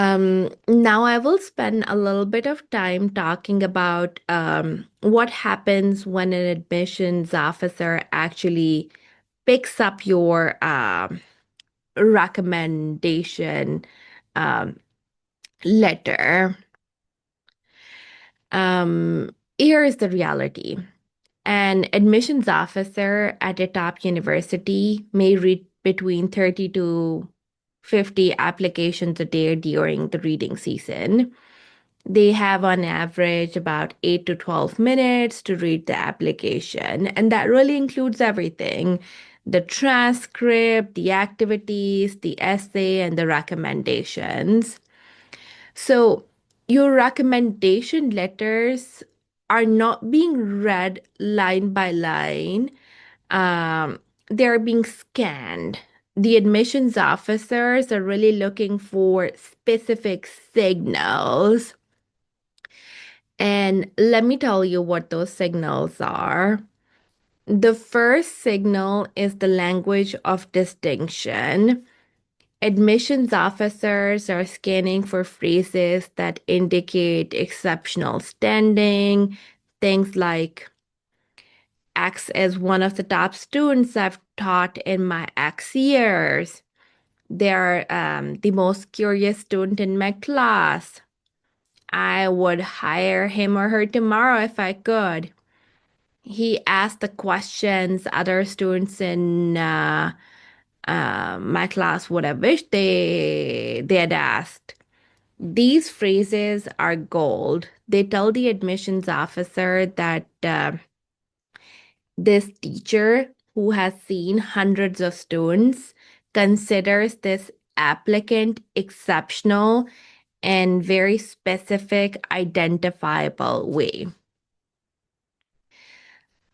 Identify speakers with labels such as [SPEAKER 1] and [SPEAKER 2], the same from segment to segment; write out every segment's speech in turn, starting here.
[SPEAKER 1] Now I will spend a little bit of time talking about what happens when an admissions officer actually picks up your recommendation um, letter. Here is the reality. An admissions officer at a top university may read between 30 to 50 applications a day during the reading season. They have on average about 8 to 12 minutes to read the application, and that really includes everything: the transcript, the activities, the essay, and the recommendations. So, your recommendation letters are not being read line by line. Um, they're being scanned. The admissions officers are really looking for specific signals. And let me tell you what those signals are. The first signal is the language of distinction. Admissions officers are scanning for phrases that indicate exceptional standing, things like X is one of the top students I've taught in my X years. They're the most curious student in my class. I would hire him or her tomorrow if I could. He asked the questions other students in my class would have wished they had asked. These phrases are gold. They tell the admissions officer that this teacher, who has seen hundreds of students, considers this applicant exceptional and very specific, identifiable way.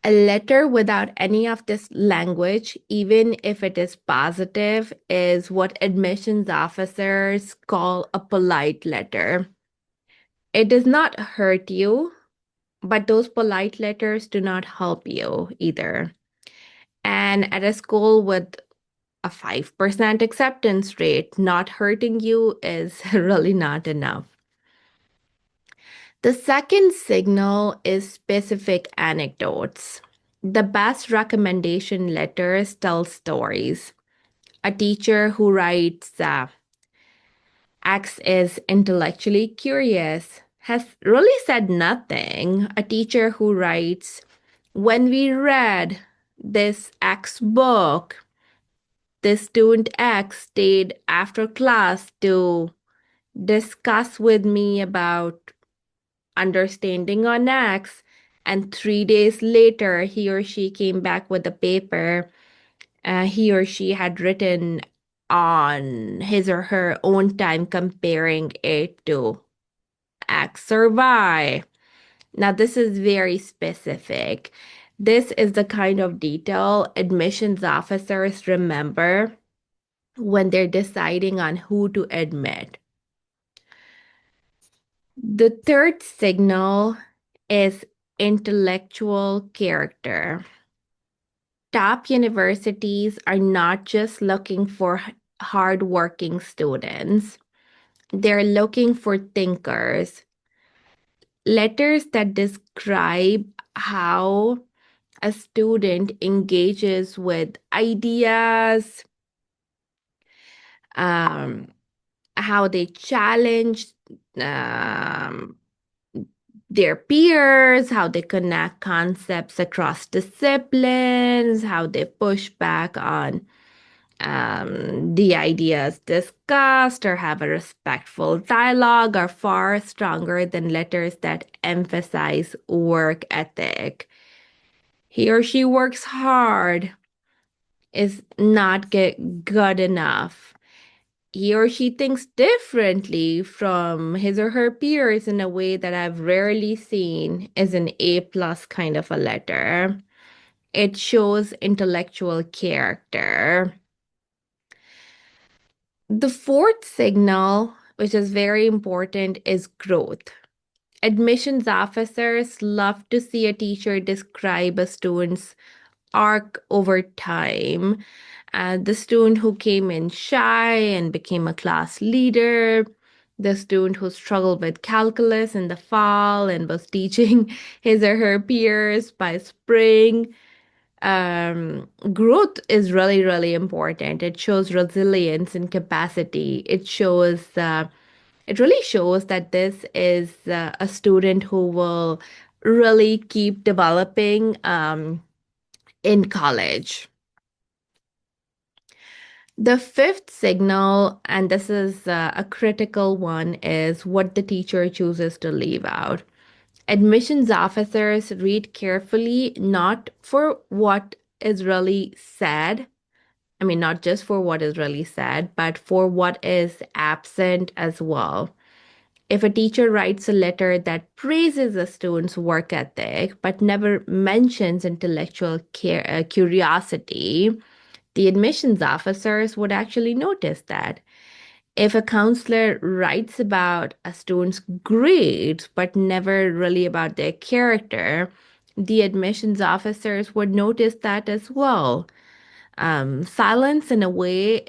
[SPEAKER 1] A letter without any of this language, even if it is positive, is what admissions officers call a polite letter. It does not hurt you, but those polite letters do not help you either. And at a school with a 5% acceptance rate, not hurting you is really not enough. The second signal is specific anecdotes. The best recommendation letters tell stories. A teacher who writes, X is intellectually curious has really said nothing. A teacher who writes, when we read this X book, this student X stayed after class to discuss with me about understanding on X, and 3 days later, he or she came back with a paper he or she had written on his or her own time, comparing it to X or Y. Now, this is very specific. This is the kind of detail admissions officers remember when they're deciding on who to admit. The third signal is intellectual character. Top universities are not just looking for hardworking students, they're looking for thinkers. Letters that describe how a student engages with ideas, um, how they challenge um, their peers, how they connect concepts across disciplines, how they push back on the ideas discussed or have a respectful dialogue are far stronger than letters that emphasize work ethic. He or she works hard is not good enough. He or she thinks differently from his or her peers in a way that I've rarely seen is an A plus kind of a letter. It shows intellectual character. The fourth signal, which is very important, is growth. Admissions officers love to see a teacher describe a student's arc over time. The student who came in shy and became a class leader, the student who struggled with calculus in the fall and was teaching his or her peers by spring. Growth is really, really important. It shows resilience and capacity. It really shows that this is a student who will really keep developing in college. The fifth signal, and this is a critical one, is what the teacher chooses to leave out. Admissions officers read carefully, not for what is really said. I mean, not just for what is really said, but for what is absent as well. If a teacher writes a letter that praises a student's work ethic, but never mentions intellectual curiosity, the admissions officers would actually notice that. If a counselor writes about a student's grades, but never really about their character, the admissions officers would notice that as well. Silence, in a way,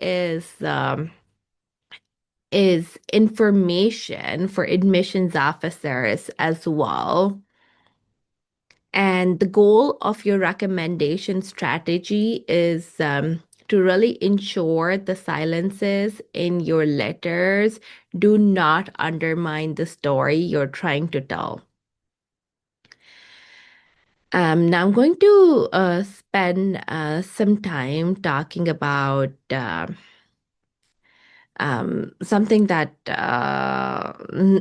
[SPEAKER 1] is information for admissions officers as well. And the goal of your recommendation strategy is to really ensure the silences in your letters do not undermine the story you're trying to tell. Now I'm going to spend some time talking about something that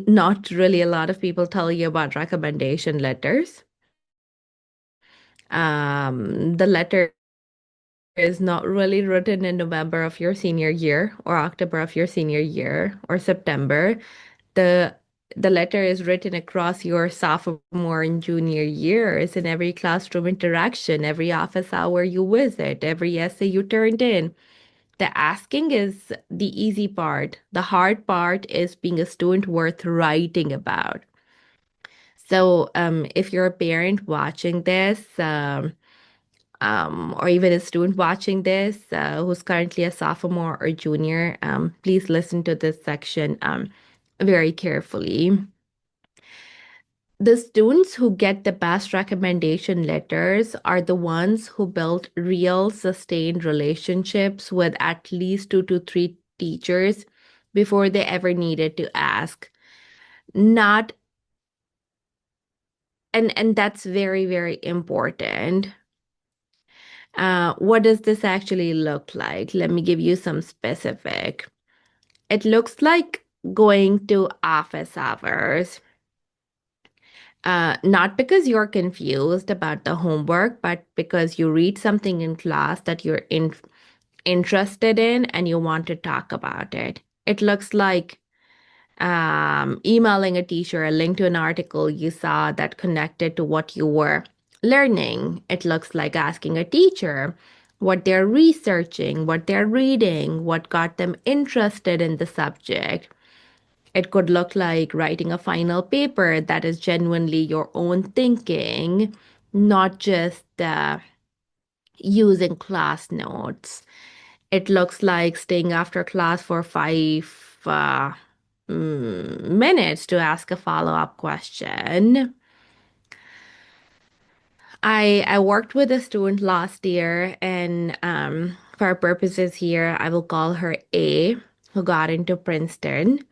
[SPEAKER 1] not really a lot of people tell you about recommendation letters. The letter is not really written in November of your senior year or October of your senior year or September. The the letter is written across your sophomore and junior years in every classroom interaction, every office hour you visit, every essay you turned in. The asking is the easy part. The hard part is being a student worth writing about. So, if you're a parent watching this, or even a student watching this who's currently a sophomore or junior, please listen to this section very carefully. The students who get the best recommendation letters are the ones who built real, sustained relationships with at least 2 to 3 teachers before they ever needed to ask. Not, and that's very, very important. What does this actually look like? Let me give you some specific. It looks like going to office hours. Not because you're confused about the homework, but because you read something in class that you're interested in and you want to talk about it. It looks like emailing a teacher a link to an article you saw that connected to what you were learning. It looks like asking a teacher what they're researching, what they're reading, what got them interested in the subject. It could look like writing a final paper that is genuinely your own thinking, not just using class notes. It looks like staying after class for 5 minutes to ask a follow-up question. I worked with a student last year, and for our purposes here, I will call her A, who got into Princeton.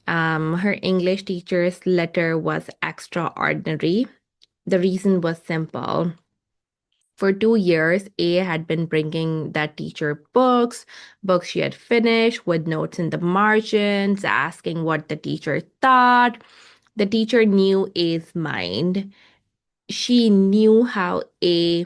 [SPEAKER 1] Her English teacher's letter was extraordinary. The reason was simple. For 2 years, A had been bringing that teacher books she had finished with notes in the margins, asking what the teacher thought. The teacher knew A's mind. She knew how A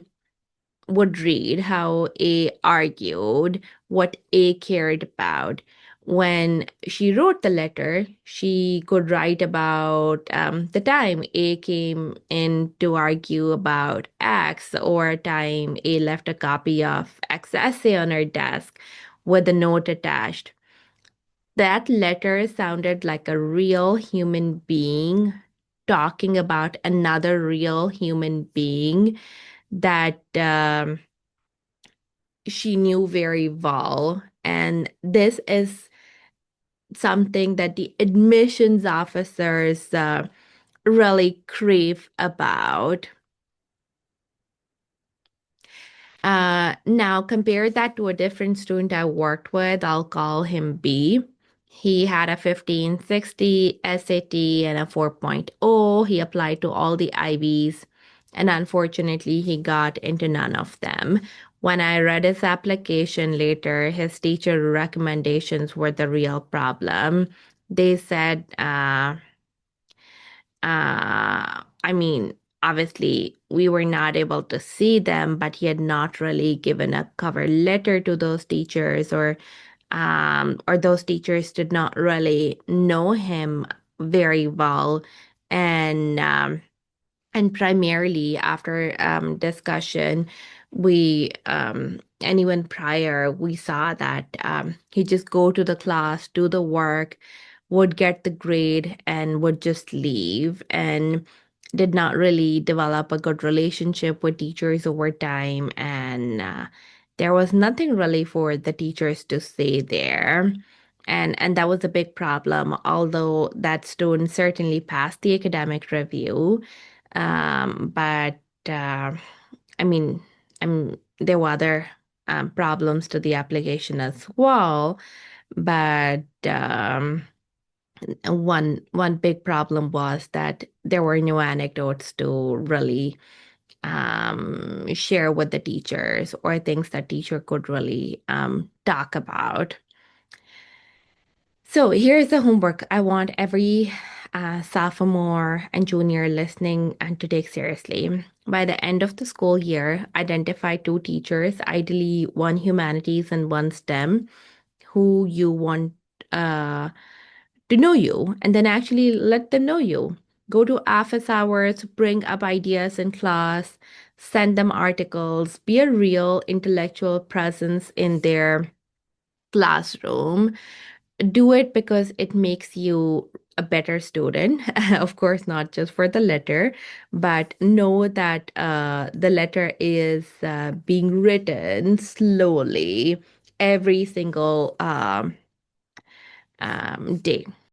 [SPEAKER 1] would read, how A argued, what A cared about. When she wrote the letter, she could write about the time A came in to argue about X, or a time A left a copy of X essay on her desk with a note attached. That letter sounded like a real human being talking about another real human being that she knew very well. And this is something that the admissions officers really crave about. Now compare that to a different student I worked with. I'll call him B. He had a 1560 SAT and a 4.0. He applied to all the IVs, and unfortunately, he got into none of them. When I read his application later, his teacher recommendations were the real problem. They said, I mean, obviously, we were not able to see them, but he had not really given a cover letter to those teachers, or those teachers did not really know him very well. And and primarily after discussion, and even prior, we saw that he just go to the class, do the work, would get the grade, and would just leave, and did not really develop a good relationship with teachers over time. And there was nothing really for the teachers to say there. And that was a big problem, although that student certainly passed the academic review. But I mean, there were other problems to the application as well. But one big problem was that there were no anecdotes to really share with the teachers, or things that teacher could really talk about. So here's the homework I want every sophomore and junior listening and to take seriously. By the end of the school year, identify 2 teachers, ideally one humanities and one STEM, who you want to know you, and then actually let them know you. Go to office hours, bring up ideas in class, send them articles, be a real intellectual presence in their classroom. Do it because it makes you a better student. Of course, not just for the letter, but know that the letter is being written slowly every single day.